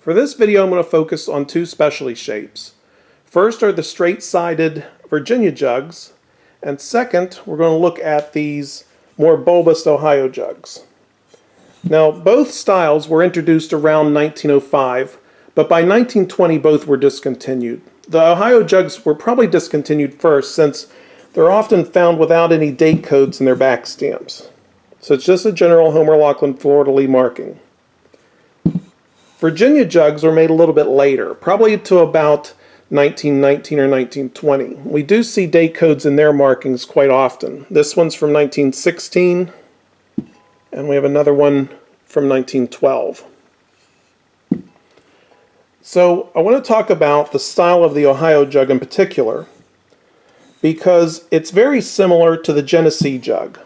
For this video, I'm going to focus on two specialty shapes. First are the straight-sided Virginia jugs, and second, we're going to look at these more bulbous Ohio jugs. Now, both styles were introduced around 1905, but by 1920 both were discontinued. The Ohio jugs were probably discontinued first since they're often found without any date codes in their back stamps. So it's just a general Homer Laughlin fleur-de-lis marking. Virginia jugs were made a little bit later, probably to about 1919 or 1920. We do see date codes in their markings quite often. This one's from 1916, and we have another one from 1912. So I want to talk about the style of the Ohio jug in particular, because it's very similar to the Genesee jug.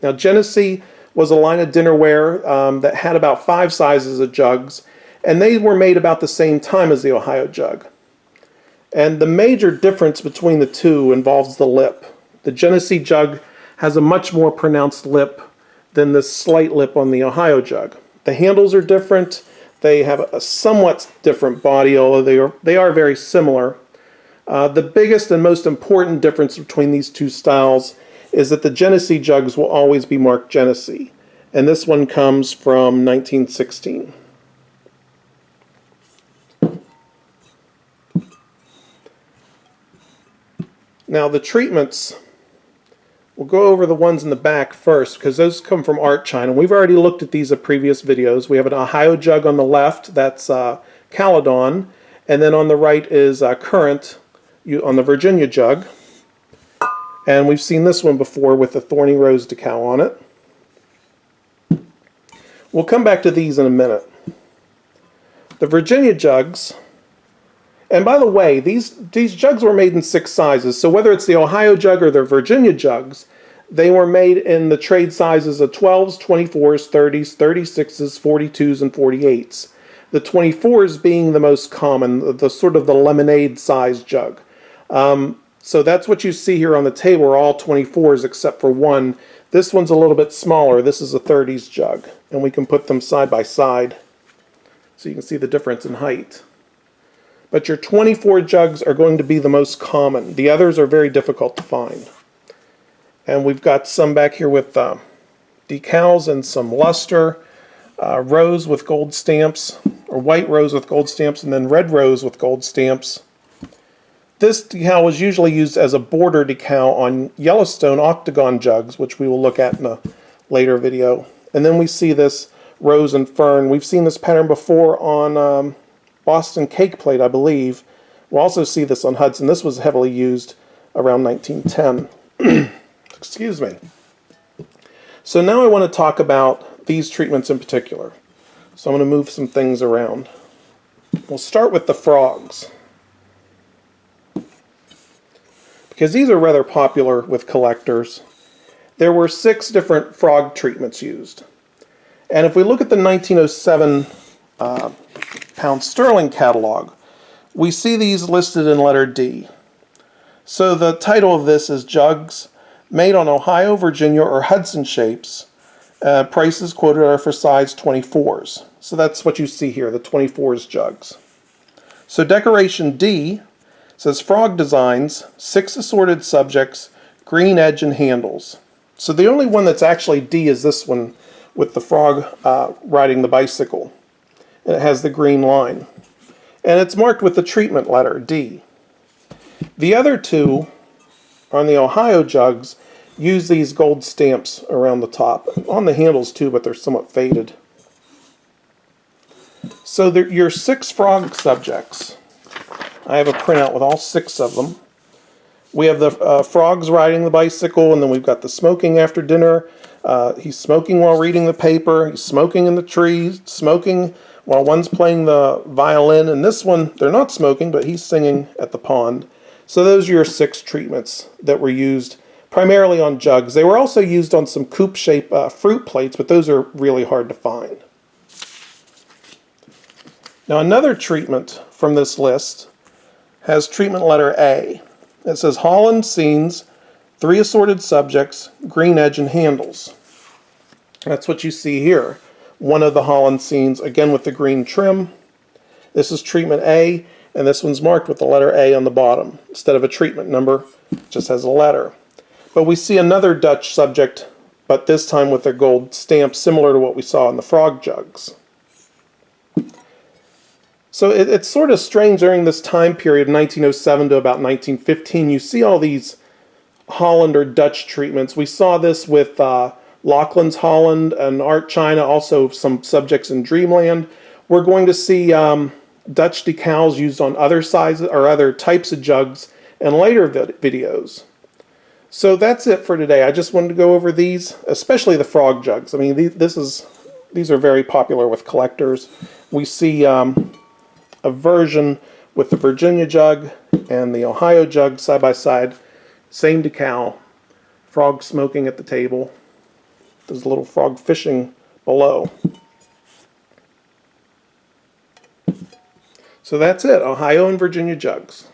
Now, Genesee was a line of dinnerware that had about 5 sizes of jugs, and they were made about the same time as the Ohio jug. And the major difference between the two involves the lip. The Genesee jug has a much more pronounced lip than the slight lip on the Ohio jug. The handles are different. They have a somewhat different body, although they are very similar. The biggest and most important difference between these two styles is that the Genesee jugs will always be marked Genesee, and this one comes from 1916. Now the treatments, we'll go over the ones in the back first because those come from Art China. We've already looked at these in previous videos. We have an Ohio jug on the left, that's Caledon, and then on the right is Current on the Virginia jug. And we've seen this one before with the Thorny Rose decal on it. We'll come back to these in a minute. The Virginia jugs, and by the way, these jugs were made in 6 sizes, so whether it's the Ohio jug or the Virginia jugs, they were made in the trade sizes of 12s, 24s, 30s, 36s, 42s, and 48s. The 24s being the most common, the sort of the lemonade size jug. So that's what you see here on the table are all 24s except for one. This one's a little bit smaller. This is a 30s jug, and we can put them side by side so you can see the difference in height. But your 24 jugs are going to be the most common. The others are very difficult to find. And we've got some back here with decals and some luster, rose with gold stamps, or white rose with gold stamps, and then red rose with gold stamps. This decal was usually used as a border decal on Yellowstone octagon jugs, which we will look at in a later video. And then we see this rose and fern. We've seen this pattern before on Boston cake plate, I believe. We'll also see this on Hudson. This was heavily used around 1910. Excuse me. So now I want to talk about these treatments in particular. So I'm going to move some things around. We'll start with the frogs, because these are rather popular with collectors. There were 6 different frog treatments used. And if we look at the 1907 pound sterling catalog, we see these listed in letter D. So the title of this is Jugs made on Ohio, Virginia, or Hudson shapes. Prices quoted are for size 24s. So that's what you see here, the 24s jugs. So decoration D says frog designs, 6 assorted subjects, green edge and handles. So the only one that's actually D is this one with the frog riding the bicycle. And it has the green line. And it's marked with the treatment letter, D. The other 2 on the Ohio jugs use these gold stamps around the top. On the handles too, but they're somewhat faded. So your 6 frog subjects. I have a printout with all 6 of them. We have the frogs riding the bicycle, and then we've got the smoking after dinner. He's smoking while reading the paper. He's smoking in the trees, smoking while one's playing the violin, and this one, they're not smoking, but he's singing at the pond. So those are your 6 treatments that were used primarily on jugs. They were also used on some coupe-shaped fruit plates, but those are really hard to find. Now another treatment from this list has treatment letter A. It says Holland scenes, 3 assorted subjects, green edge and handles. That's what you see here. One of the Holland scenes, again with the green trim. This is treatment A, and this one's marked with the letter A on the bottom. Instead of a treatment number, it just has a letter. But we see another Dutch subject, but this time with their gold stamp, similar to what we saw in the frog jugs. So it's sort of strange during this time period, 1907 to about 1915, you see all these Holland or Dutch treatments. We saw this with Lachlan's Holland and Art China, also some subjects in Dreamland. We're going to see Dutch decals used on other sizes or other types of jugs in later videos. So that's it for today. I just wanted to go over these, especially the frog jugs. I mean, these are very popular with collectors. We see a version with the Virginia jug and the Ohio jug side by side. Same decal. Frog smoking at the table. There's a little frog fishing below. So that's it, Ohio and Virginia jugs.